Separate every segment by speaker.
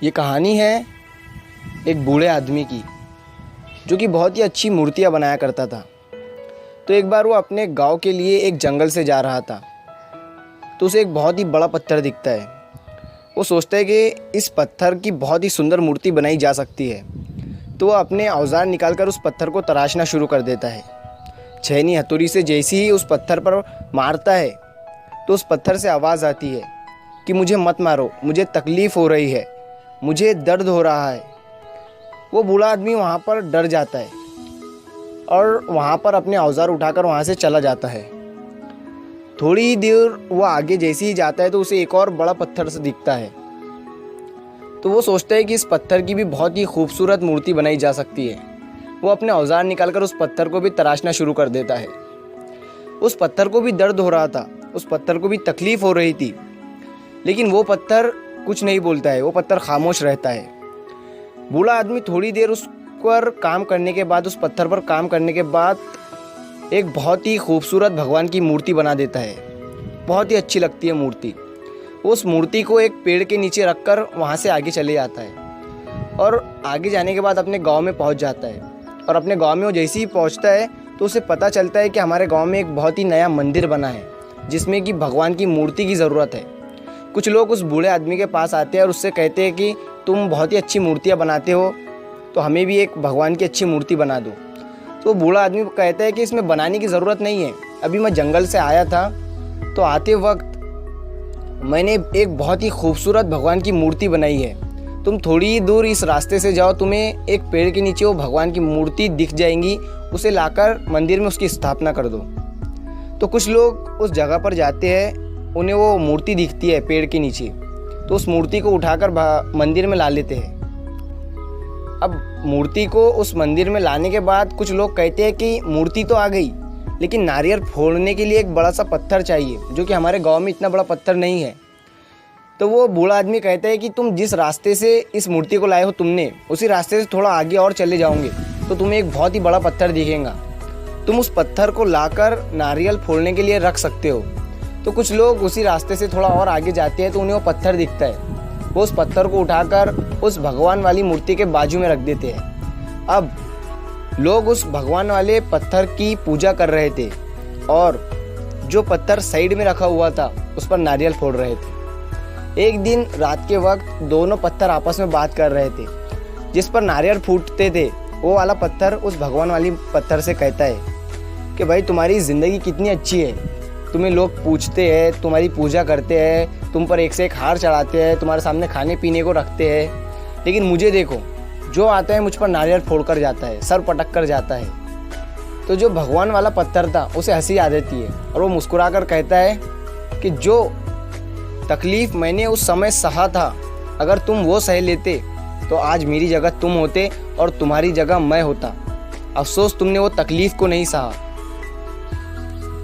Speaker 1: ये कहानी है एक बूढ़े आदमी की, जो कि बहुत ही अच्छी मूर्तियाँ बनाया करता था। तो एक बार वो अपने गांव के लिए एक जंगल से जा रहा था, तो उसे एक बहुत ही बड़ा पत्थर दिखता है। वो सोचता है कि इस पत्थर की बहुत ही सुंदर मूर्ति बनाई जा सकती है। तो वह अपने औजार निकालकर उस पत्थर को तराशना शुरू कर देता है। छेनी हथौड़ी से जैसे ही उस पत्थर पर मारता है, तो उस पत्थर से आवाज़ आती है कि मुझे मत मारो, मुझे तकलीफ़ हो रही है, मुझे दर्द हो रहा है। वो बूढ़ा आदमी वहाँ पर डर जाता है और वहाँ पर अपने औजार उठाकर वहाँ से चला जाता है। थोड़ी ही देर वो आगे जैसे ही जाता है तो उसे एक और बड़ा पत्थर से दिखता है। तो वो सोचता है कि इस पत्थर की भी बहुत ही खूबसूरत मूर्ति बनाई जा सकती है। वो अपने औजार निकालकर उस पत्थर को भी तराशना शुरू कर देता है। उस पत्थर को भी दर्द हो रहा था, उस पत्थर को भी तकलीफ़ हो रही थी, लेकिन वो पत्थर कुछ नहीं बोलता है, वो पत्थर खामोश रहता है। बूढ़ा आदमी थोड़ी देर उस पर काम करने के बाद, उस पत्थर पर काम करने के बाद एक बहुत ही खूबसूरत भगवान की मूर्ति बना देता है। बहुत ही अच्छी लगती है मूर्ति। उस मूर्ति को एक पेड़ के नीचे रखकर वहाँ से आगे चले जाता है और आगे जाने के बाद अपने गांव में पहुँच जाता है। और अपने गांव में वो जैसे ही पहुँचता है तो उसे पता चलता है कि हमारे गांव में एक बहुत ही नया मंदिर बना है, जिसमें कि भगवान की मूर्ति की ज़रूरत है। कुछ लोग उस बूढ़े आदमी के पास आते हैं और उससे कहते हैं कि तुम बहुत ही अच्छी मूर्तियाँ बनाते हो, तो हमें भी एक भगवान की अच्छी मूर्ति बना दो। तो बूढ़ा आदमी कहता है कि इसमें बनाने की ज़रूरत नहीं है, अभी मैं जंगल से आया था, तो आते वक्त मैंने एक बहुत ही खूबसूरत भगवान की मूर्ति बनाई है। तुम थोड़ी ही दूर इस रास्ते से जाओ, तुम्हें एक पेड़ के नीचे वो भगवान की मूर्ति दिख जाएंगी, उसे लाकर मंदिर में उसकी स्थापना कर दो। तो कुछ लोग उस जगह पर जाते हैं, उन्हें वो मूर्ति दिखती है पेड़ के नीचे, तो उस मूर्ति को उठाकर मंदिर में ला लेते हैं। अब मूर्ति को उस मंदिर में लाने के बाद कुछ लोग कहते हैं कि मूर्ति तो आ गई, लेकिन नारियल फोड़ने के लिए एक बड़ा सा पत्थर चाहिए, जो कि हमारे गांव में इतना बड़ा पत्थर नहीं है। तो वो बूढ़ा आदमी कहता है कि तुम जिस रास्ते से इस मूर्ति को लाए हो, तुमने उसी रास्ते से थोड़ा आगे और चले जाओगे तो तुम्हें एक बहुत ही बड़ा पत्थर दिखेगा। तुम उस पत्थर को लाकर नारियल फोड़ने के लिए रख सकते हो। तो कुछ लोग उसी रास्ते से थोड़ा और आगे जाते हैं तो उन्हें वो पत्थर दिखता है। वो उस पत्थर को उठाकर उस भगवान वाली मूर्ति के बाजू में रख देते हैं। अब लोग उस भगवान वाले पत्थर की पूजा कर रहे थे और जो पत्थर साइड में रखा हुआ था उस पर नारियल फोड़ रहे थे। एक दिन रात के वक्त दोनों पत्थर आपस में बात कर रहे थे। जिस पर नारियल फूटते थे वो वाला पत्थर उस भगवान वाली पत्थर से कहता है कि भाई तुम्हारी ज़िंदगी कितनी अच्छी है, तुम्हें लोग पूछते हैं, तुम्हारी पूजा करते हैं, तुम पर एक से एक हार चढ़ाते हैं, तुम्हारे सामने खाने पीने को रखते हैं, लेकिन मुझे देखो, जो आता है मुझ पर नारियल फोड़ कर जाता है, सर पटक कर जाता है। तो जो भगवान वाला पत्थर था उसे हंसी आ जाती है और वो मुस्कुरा कर कहता है कि जो तकलीफ़ मैंने उस समय सहा था, अगर तुम वो सह लेते तो आज मेरी जगह तुम होते और तुम्हारी जगह मैं होता। अफसोस तुमने वो तकलीफ़ को नहीं सहा।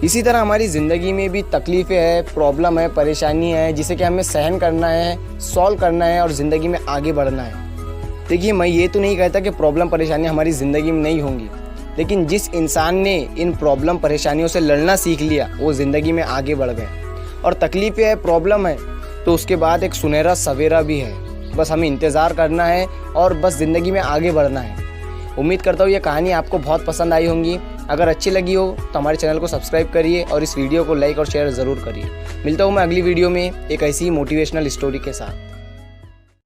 Speaker 1: इसी तरह हमारी ज़िंदगी में भी तकलीफ़ें हैं, प्रॉब्लम है, परेशानी है, जिसे कि हमें सहन करना है, सॉल्व करना है और ज़िंदगी में आगे बढ़ना है। देखिए, मैं ये तो नहीं कहता कि प्रॉब्लम परेशानी हमारी ज़िंदगी में नहीं होंगी, लेकिन जिस इंसान ने इन प्रॉब्लम परेशानियों से लड़ना सीख लिया वो ज़िंदगी में आगे बढ़ गए। और तकलीफ़ें है, प्रॉब्लम है, तो उसके बाद एक सुनहरा सवेरा भी है। बस हमें इंतज़ार करना है और बस ज़िंदगी में आगे बढ़ना है। उम्मीद करता हूँ ये कहानी आपको बहुत पसंद आई होंगी। अगर अच्छी लगी हो तो हमारे चैनल को सब्सक्राइब करिए और इस वीडियो को लाइक और शेयर ज़रूर करिए। मिलता हूँ मैं अगली वीडियो में एक ऐसी ही मोटिवेशनल स्टोरी के साथ।